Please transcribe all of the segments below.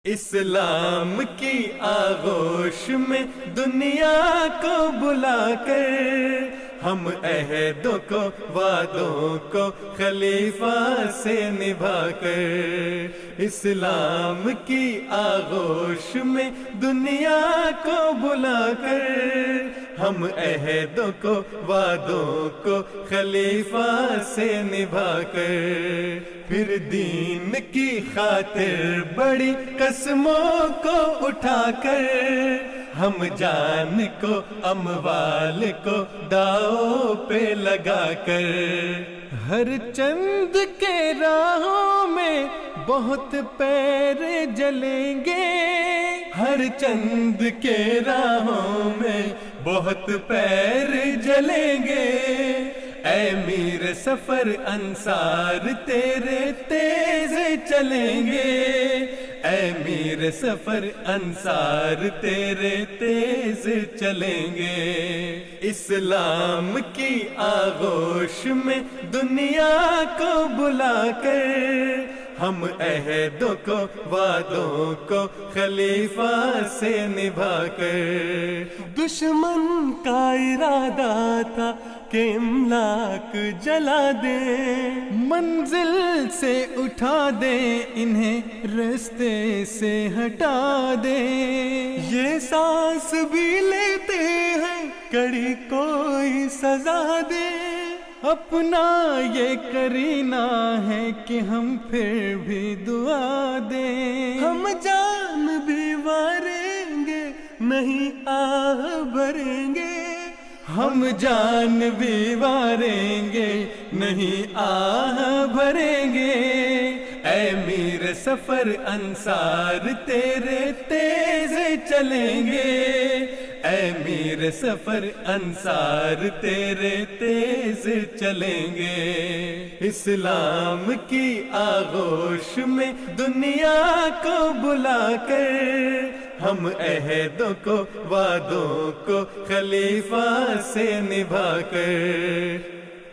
اسلام کی آغوش میں دنیا کو بلا کر ہم عہدوں کو وعدوں کو خلیفہ سے نبھا کر، اسلام کی آغوش میں دنیا کو بلا کر ہم عہدوں کو وعدوں کو خلیفہ سے نبھا کر، پھر دین کی خاطر بڑی قسموں کو اٹھا کر ہم جان کو اموال کو داؤ پہ لگا کر، ہر چند کے راہوں میں بہت پیر جلیں گے، ہر چند کے راہوں میں بہت پیر جلیں گے، اے میر سفر انصار تیرے تیز چلیں گے، اے میر سفر انصار تیرے تیز چلیں گے، اسلام کی آغوش میں دنیا کو بلا کر ہم عہدوں کو وعدوں کو خلیفہ سے نبھا کر، دشمن کا ارادہ تھا کہ املاک جلا دیں، منزل سے اٹھا دیں، انہیں رستے سے ہٹا دیں، یہ سانس بھی لیتے ہیں کڑی کوئی سزا دے، اپنا یہ کرینہ ہے کہ ہم پھر بھی دعا دیں، ہم جان بھی ماریں گے نہیں آہ بھریں گے، ہم جان بھی ماریں گے نہیں آہ بھریں گے، اے میر سفر انصار تیرے تیز چلیں گے، اے میر سفر انصار تیرے تیز چلیں گے، اسلام کی آغوش میں دنیا کو بلا کر ہم عہدوں کو وعدوں کو خلیفہ سے نبھا کر،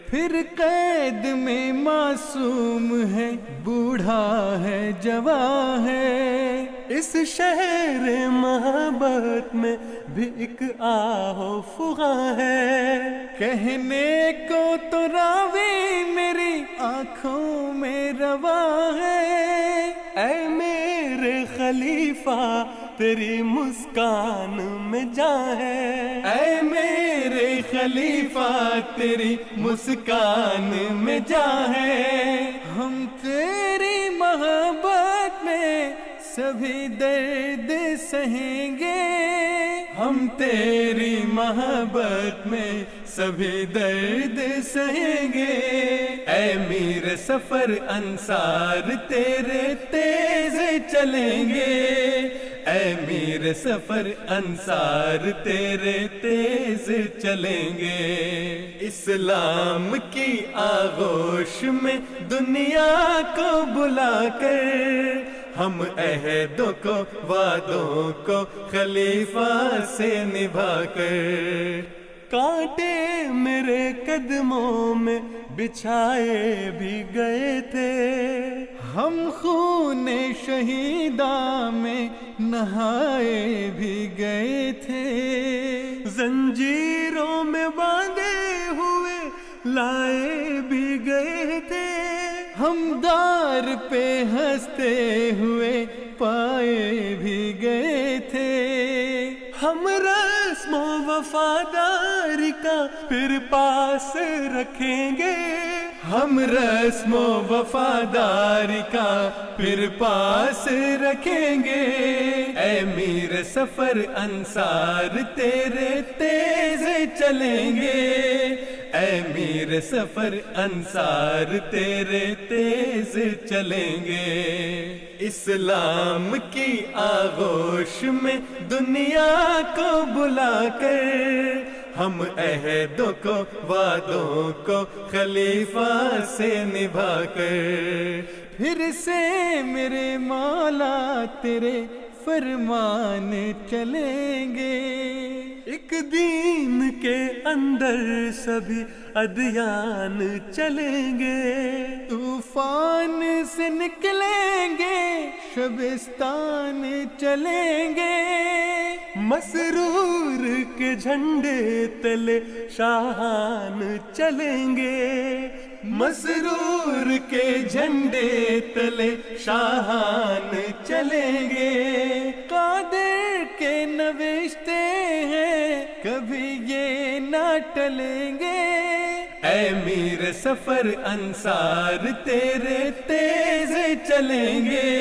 پھر قید میں معصوم ہے بوڑھا ہے جوان ہے، اس شہر محبت میں بھی ایک آہو فغاں ہے، کہنے کو تو راوی میری آنکھوں میں رواں ہے، اے میرے خلیفہ تیری مسکان میں جان ہے، اے میرے خلیفہ تیری مسکان میں جان ہے، ہم تیری محبت میں سبھی درد سہیں گے، ہم تیری محبت میں سبھی درد سہیں گے، اے میر سفر انصار تیرے تیز چلیں گے، اے میر سفر انصار تیرے تیز چلیں گے، اسلام کی آغوش میں دنیا کو بلا کر ہم عہدوں کو وعدوں کو خلیفہ سے نبھا کر، کانٹے میرے قدموں میں بچھائے بھی گئے تھے، ہم خون شہیداں میں نہائے بھی گئے تھے، زنجیروں میں باندھے ہوئے لائے بھی گئے تھے، ہم دار پہ ہنستے ہوئے پائے بھی گئے تھے، ہم رسم و وفاداری کا پھر پاس رکھیں گے، ہم رسم و وفاداری کا پھر پاس رکھیں گے، اے میر سفر انصار تیرے تیز چلیں گے، اے میر سفر انصار تیرے تیز چلیں گے، اسلام کی آغوش میں دنیا کو بلا کر ہم عہدوں کو وعدوں کو خلیفہ سے نبھا کر، پھر سے میرے مولا تیرے فرمان چلیں گے، ایک دین کے اندر سبھی ادیان چلیں گے، طوفان سے نکلیں گے شبستان چلیں گے، مسرور کے جھنڈے تلے شاہان چلیں گے، مسرور کے جھنڈے تلے شاہان چلیں گے، قادر کے نوشتے ہیں کبھی یہ نہ ٹلیں گے، اے میر سفر انصار تیرے تیز چلیں گے،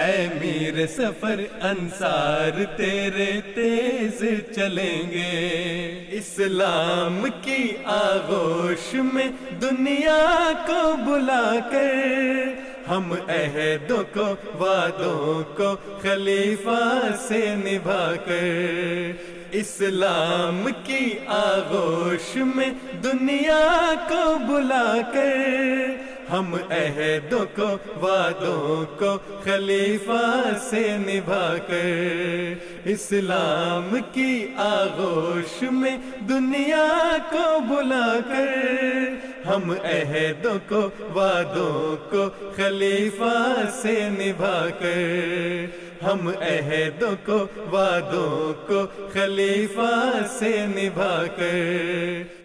اے میر سفر انصار تیرے تیز چلیں گے، اسلام کی آغوش میں دنیا کو بلا کر ہم عہدوں کو وعدوں کو خلیفہ سے نبھا کر، اسلام کی آغوش میں دنیا کو بلا کر ہم عہدوں کو وعدوں کو خلیفہ سے نبھا کر، اسلام کی آغوش میں دنیا کو بلا کر ہم عہدوں کو وعدوں کو خلیفہ سے نبھا کر، ہم عہدوں کو وعدوں کو خلیفہ سے نبھا کر